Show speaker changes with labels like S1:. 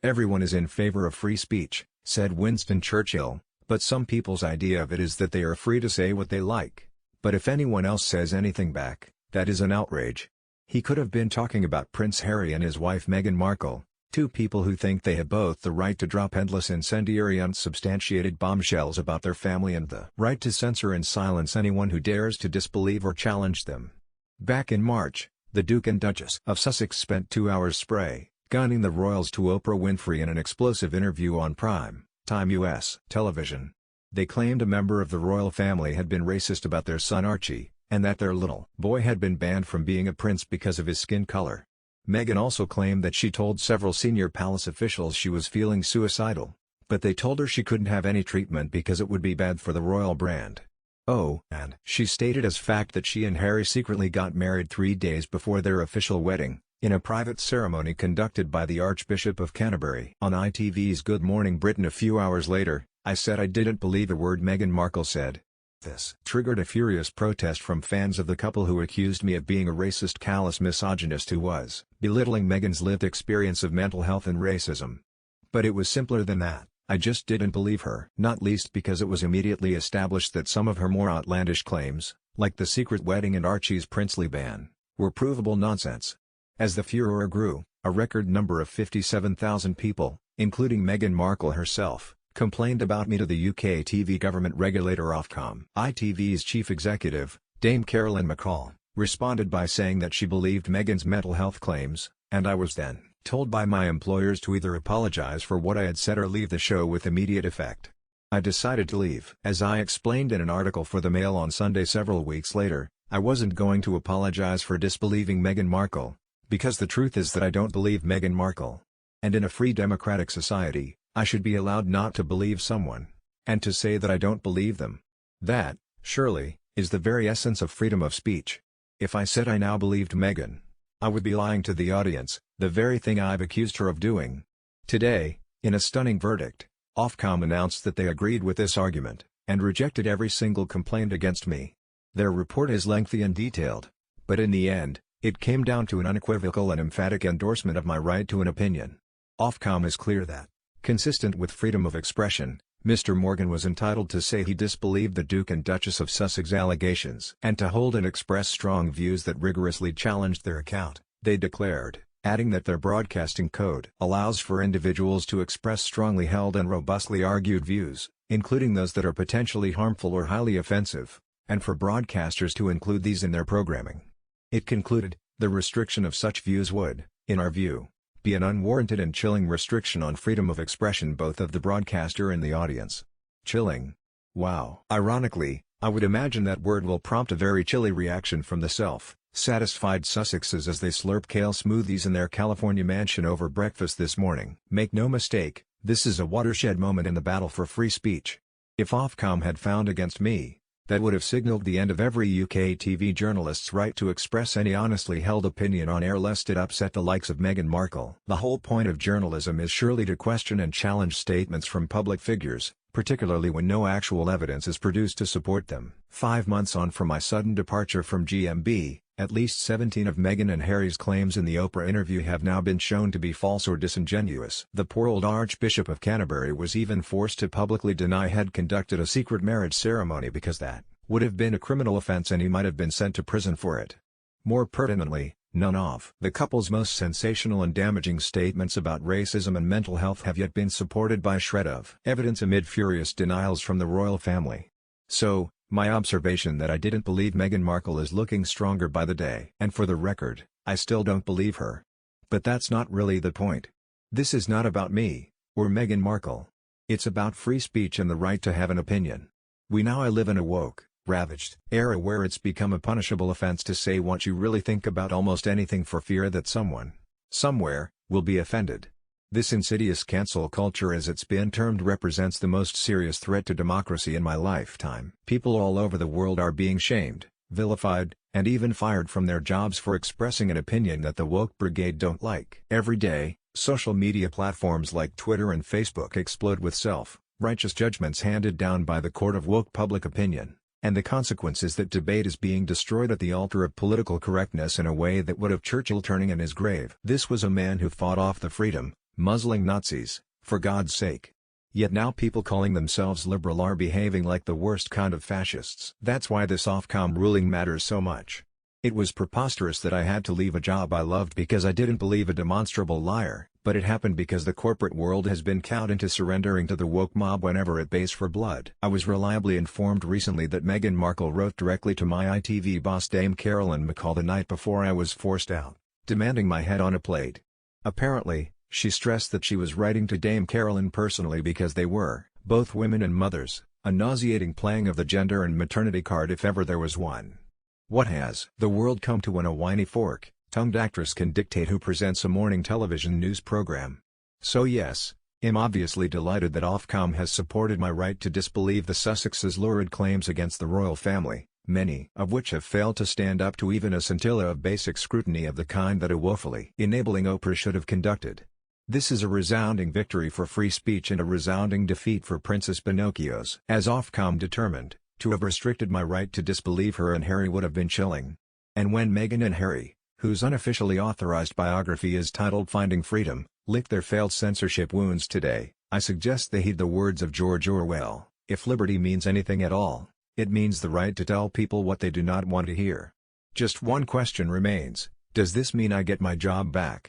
S1: Everyone is in favor of free speech, said Winston Churchill, but some people's idea of it is that they are free to say what they like. But if anyone else says anything back, that is an outrage. He could have been talking about Prince Harry and his wife Meghan Markle, two people who think they have both the right to drop endless incendiary unsubstantiated bombshells about their family and the right to censor and silence anyone who dares to disbelieve or challenge them. Back in March, the Duke and Duchess of Sussex spent 2 hours gunning the royals to Oprah Winfrey in an explosive interview on prime time U.S. television. They claimed a member of the royal family had been racist about their son Archie, and that their little boy had been banned from being a prince because of his skin color. Meghan also claimed that she told several senior palace officials she was feeling suicidal, but they told her she couldn't have any treatment because it would be bad for the royal brand. Oh, and she stated as fact that she and Harry secretly got married 3 days before their official wedding, in a private ceremony conducted by the Archbishop of Canterbury. On ITV's Good Morning Britain a few hours later, I said I didn't believe a word Meghan Markle said. This triggered a furious protest from fans of the couple who accused me of being a racist, callous misogynist who was belittling Meghan's lived experience of mental health and racism. But it was simpler than that. I just didn't believe her. Not least because it was immediately established that some of her more outlandish claims, like the secret wedding and Archie's princely ban, were provable nonsense. As the furor grew, a record number of 57,000 people, including Meghan Markle herself, complained about me to the UK TV government regulator Ofcom. ITV's chief executive, Dame Carolyn McCall, responded by saying that she believed Meghan's mental health claims, and I was then told by my employers to either apologize for what I had said or leave the show with immediate effect. I decided to leave. As I explained in an article for the Mail on Sunday several weeks later, I wasn't going to apologize for disbelieving Meghan Markle, because the truth is that I don't believe Meghan Markle. And in a free democratic society, I should be allowed not to believe someone, and to say that I don't believe them. That, surely, is the very essence of freedom of speech. If I said I now believed Meghan, I would be lying to the audience, the very thing I've accused her of doing. Today, in a stunning verdict, Ofcom announced that they agreed with this argument, and rejected every single complaint against me. Their report is lengthy and detailed, but in the end, it came down to an unequivocal and emphatic endorsement of my right to an opinion. Ofcom is clear that, consistent with freedom of expression, Mr. Morgan was entitled to say he disbelieved the Duke and Duchess of Sussex allegations and to hold and express strong views that rigorously challenged their account, they declared, adding that their broadcasting code allows for individuals to express strongly held and robustly argued views, including those that are potentially harmful or highly offensive, and for broadcasters to include these in their programming. It concluded, the restriction of such views would, in our view, be an unwarranted and chilling restriction on freedom of expression both of the broadcaster and the audience. Chilling. Wow. Ironically, I would imagine that word will prompt a very chilly reaction from the self-satisfied Sussexes as they slurp kale smoothies in their California mansion over breakfast this morning. Make no mistake, this is a watershed moment in the battle for free speech. If Ofcom had found against me, that would have signaled the end of every UK TV journalist's right to express any honestly held opinion on air lest it upset the likes of Meghan Markle. The whole point of journalism is surely to question and challenge statements from public figures, particularly when no actual evidence is produced to support them. 5 months on from my sudden departure from GMB, at least 17 of Meghan and Harry's claims in the Oprah interview have now been shown to be false or disingenuous. The poor old Archbishop of Canterbury was even forced to publicly deny had conducted a secret marriage ceremony because that would have been a criminal offense and he might have been sent to prison for it. More pertinently, none of the couple's most sensational and damaging statements about racism and mental health have yet been supported by a shred of evidence amid furious denials from the royal family. So, my observation that I didn't believe Meghan Markle is looking stronger by the day. And for the record, I still don't believe her. But that's not really the point. This is not about me, or Meghan Markle. It's about free speech and the right to have an opinion. We now live in a woke, ravaged era where it's become a punishable offense to say what you really think about almost anything for fear that someone, somewhere, will be offended. This insidious cancel culture, as it's been termed, represents the most serious threat to democracy in my lifetime. People all over the world are being shamed, vilified, and even fired from their jobs for expressing an opinion that the woke brigade don't like. Every day, social media platforms like Twitter and Facebook explode with self-righteous judgments handed down by the court of woke public opinion, and the consequence is that debate is being destroyed at the altar of political correctness in a way that would have Churchill turning in his grave. This was a man who fought off the freedom, Muzzling Nazis, for God's sake. Yet now people calling themselves liberal are behaving like the worst kind of fascists. That's why this Ofcom ruling matters so much. It was preposterous that I had to leave a job I loved because I didn't believe a demonstrable liar, but it happened because the corporate world has been cowed into surrendering to the woke mob whenever it pays for blood. I was reliably informed recently that Meghan Markle wrote directly to my ITV boss Dame Carolyn McCall the night before I was forced out, demanding my head on a plate. Apparently, she stressed that she was writing to Dame Carolyn personally because they were, both women and mothers, a nauseating playing of the gender and maternity card if ever there was one. What has the world come to when a whiny fork-tongued actress can dictate who presents a morning television news program? So yes, I'm obviously delighted that Ofcom has supported my right to disbelieve the Sussexes' lurid claims against the royal family, many of which have failed to stand up to even a scintilla of basic scrutiny of the kind that a woefully enabling Oprah should have conducted. This is a resounding victory for free speech and a resounding defeat for Princess Pinocchios. As Ofcom determined, to have restricted my right to disbelieve her and Harry would have been chilling. And when Meghan and Harry, whose unofficially authorized biography is titled Finding Freedom, lick their failed censorship wounds today, I suggest they heed the words of George Orwell: if liberty means anything at all, it means the right to tell people what they do not want to hear. Just one question remains: does this mean I get my job back?